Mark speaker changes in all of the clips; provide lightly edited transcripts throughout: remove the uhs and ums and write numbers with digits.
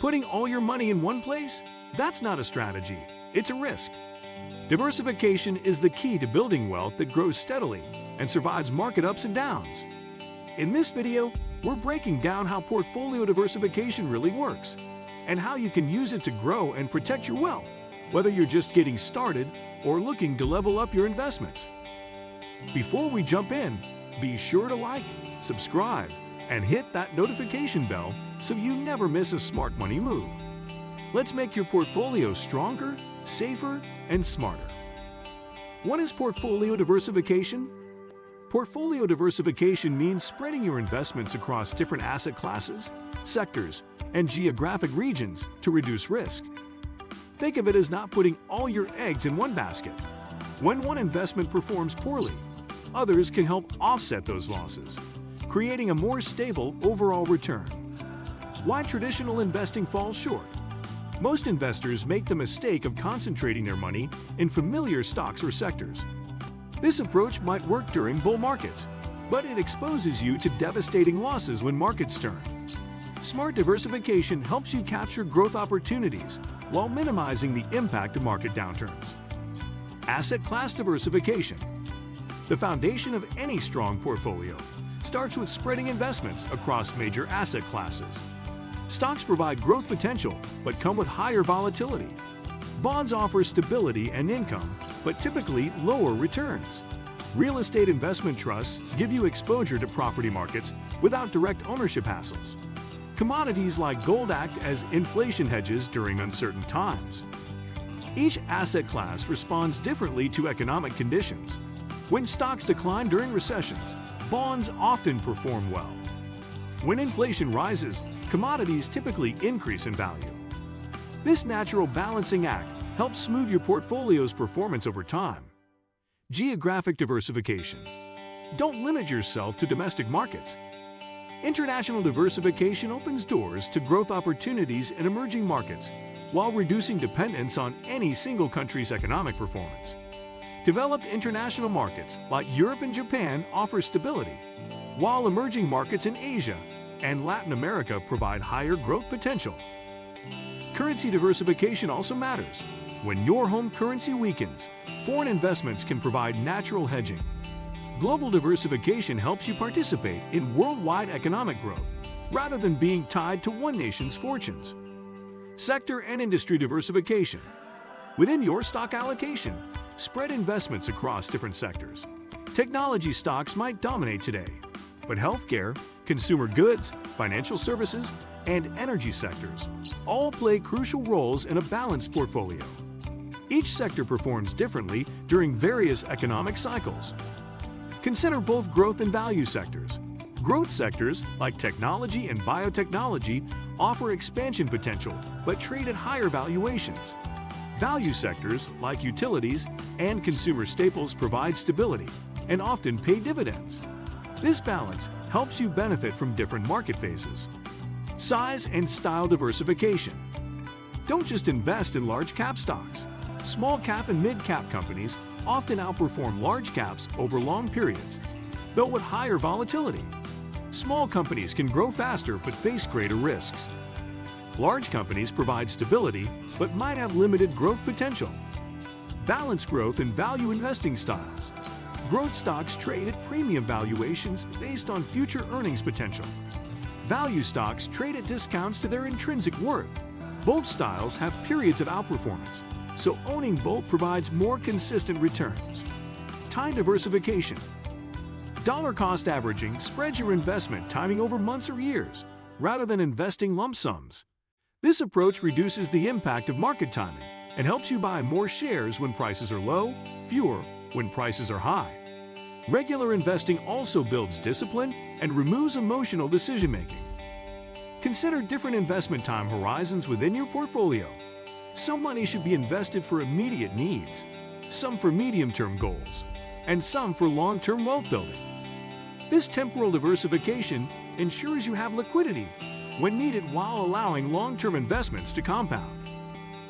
Speaker 1: Putting all your money in one place? That's not a strategy, it's a risk. Diversification is the key to building wealth that grows steadily and survives market ups and downs. In this video, we're breaking down how portfolio diversification really works and how you can use it to grow and protect your wealth, whether you're just getting started or looking to level up your investments. Before we jump in, be sure to like, subscribe, and hit that notification bell so you never miss a smart money move. Let's make your portfolio stronger, safer, and smarter. What is portfolio diversification? Portfolio diversification means spreading your investments across different asset classes, sectors, and geographic regions to reduce risk. Think of it as not putting all your eggs in one basket. When one investment performs poorly, others can help offset those losses, creating a more stable overall return. Why traditional investing falls short? Most investors make the mistake of concentrating their money in familiar stocks or sectors. This approach might work during bull markets, but it exposes you to devastating losses when markets turn. Smart diversification helps you capture growth opportunities while minimizing the impact of market downturns. Asset class diversification. The foundation of any strong portfolio starts with spreading investments across major asset classes. Stocks provide growth potential, but come with higher volatility. Bonds offer stability and income, but typically lower returns. Real estate investment trusts give you exposure to property markets without direct ownership hassles. Commodities like gold act as inflation hedges during uncertain times. Each asset class responds differently to economic conditions. When stocks decline during recessions, bonds often perform well. When inflation rises, commodities typically increase in value. This natural balancing act helps smooth your portfolio's performance over time. Geographic diversification. Don't limit yourself to domestic markets. International diversification opens doors to growth opportunities in emerging markets while reducing dependence on any single country's economic performance. Developed international markets like Europe and Japan offer stability, while emerging markets in Asia and Latin America provide higher growth potential. Currency diversification also matters. When your home currency weakens, foreign investments can provide natural hedging. Global diversification helps you participate in worldwide economic growth rather than being tied to one nation's fortunes. Sector and industry diversification. Within your stock allocation, spread investments across different sectors. Technology stocks might dominate today, but healthcare, consumer goods, financial services, and energy sectors all play crucial roles in a balanced portfolio. Each sector performs differently during various economic cycles. Consider both growth and value sectors. Growth sectors, like technology and biotechnology, offer expansion potential but trade at higher valuations. Value sectors, like utilities and consumer staples, provide stability and often pay dividends. This balance helps you benefit from different market phases. Size and style diversification. Don't just invest in large cap stocks. Small cap and mid cap companies often outperform large caps over long periods, though with higher volatility. Small companies can grow faster but face greater risks. Large companies provide stability but might have limited growth potential. Balanced growth and value investing styles. Growth stocks trade at premium valuations based on future earnings potential. Value stocks trade at discounts to their intrinsic worth. Both styles have periods of outperformance, so owning both provides more consistent returns. Time diversification. Dollar cost averaging spreads your investment timing over months or years, rather than investing lump sums. This approach reduces the impact of market timing and helps you buy more shares when prices are low, fewer when prices are high. Regular investing also builds discipline and removes emotional decision-making. Consider different investment time horizons within your portfolio. Some money should be invested for immediate needs, some for medium-term goals, and some for long-term wealth building. This temporal diversification ensures you have liquidity when needed while allowing long-term investments to compound.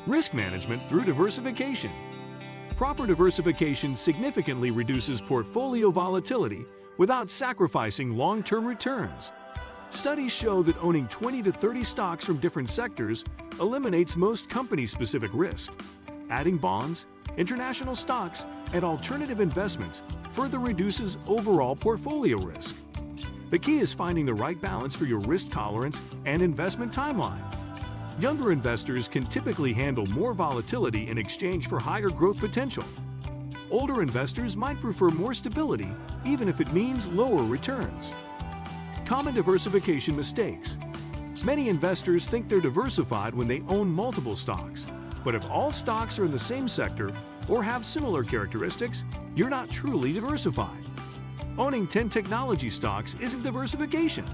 Speaker 1: Risk management through diversification. Proper diversification significantly reduces portfolio volatility without sacrificing long-term returns. Studies show that owning 20 to 30 stocks from different sectors eliminates most company-specific risk. Adding bonds, international stocks, and alternative investments further reduces overall portfolio risk. The key is finding the right balance for your risk tolerance and investment timeline. Younger investors can typically handle more volatility in exchange for higher growth potential. Older investors might prefer more stability, even if it means lower returns. Common diversification mistakes. Many investors think they're diversified when they own multiple stocks. But if all stocks are in the same sector or have similar characteristics, you're not truly diversified. Owning 10 technology stocks isn't diversification.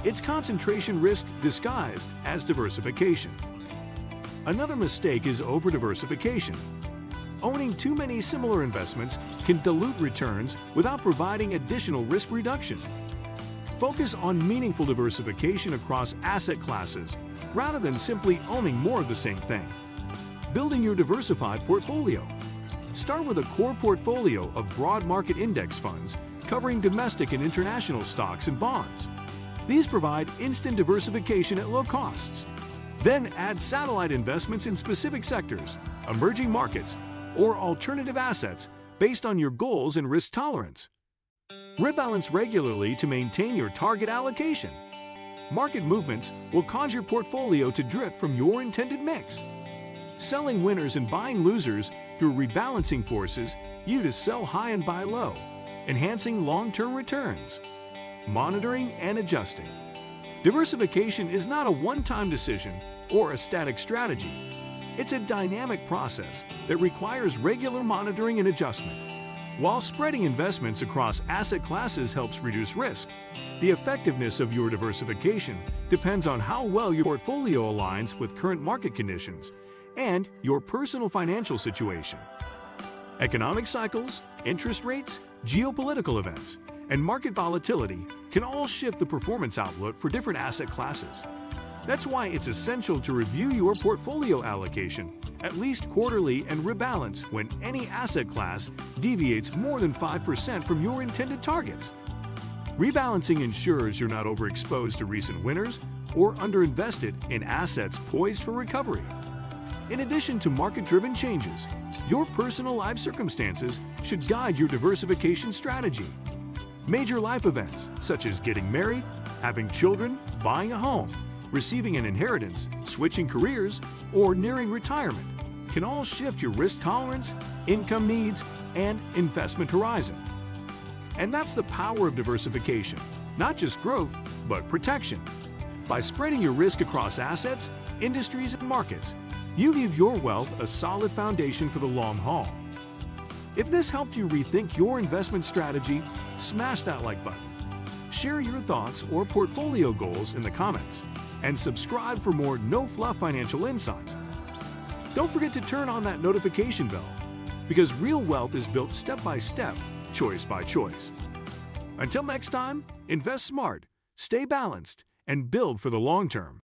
Speaker 1: It's concentration risk disguised as diversification. Another mistake is over-diversification. Owning too many similar investments can dilute returns without providing additional risk reduction. Focus on meaningful diversification across asset classes rather than simply owning more of the same thing. Building your diversified portfolio. Start with a core portfolio of broad market index funds covering domestic and international stocks and bonds. These provide instant diversification at low costs. Then add satellite investments in specific sectors, emerging markets, or alternative assets based on your goals and risk tolerance. Rebalance regularly to maintain your target allocation. Market movements will cause your portfolio to drift from your intended mix. Selling winners and buying losers through rebalancing forces you to sell high and buy low, enhancing long-term returns. Monitoring and adjusting. Diversification is not a one-time decision or a static strategy. It's a dynamic process that requires regular monitoring and adjustment. While spreading investments across asset classes helps reduce risk, the effectiveness of your diversification depends on how well your portfolio aligns with current market conditions and your personal financial situation. Economic cycles, interest rates, geopolitical events, and market volatility can all shift the performance outlook for different asset classes. That's why it's essential to review your portfolio allocation at least quarterly and rebalance when any asset class deviates more than 5% from your intended targets. Rebalancing ensures you're not overexposed to recent winners or underinvested in assets poised for recovery. In addition to market-driven changes, your personal life circumstances should guide your diversification strategy. Major life events, such as getting married, having children, buying a home, receiving an inheritance, switching careers, or nearing retirement, can all shift your risk tolerance, income needs, and investment horizon. And that's the power of diversification, not just growth, but protection. By spreading your risk across assets, industries, and markets, you give your wealth a solid foundation for the long haul. If this helped you rethink your investment strategy, smash that like button. Share your thoughts or portfolio goals in the comments, and subscribe for more no-fluff financial insights. Don't forget to turn on that notification bell, because real wealth is built step by step, choice by choice. Until next time, invest smart, stay balanced, and build for the long term.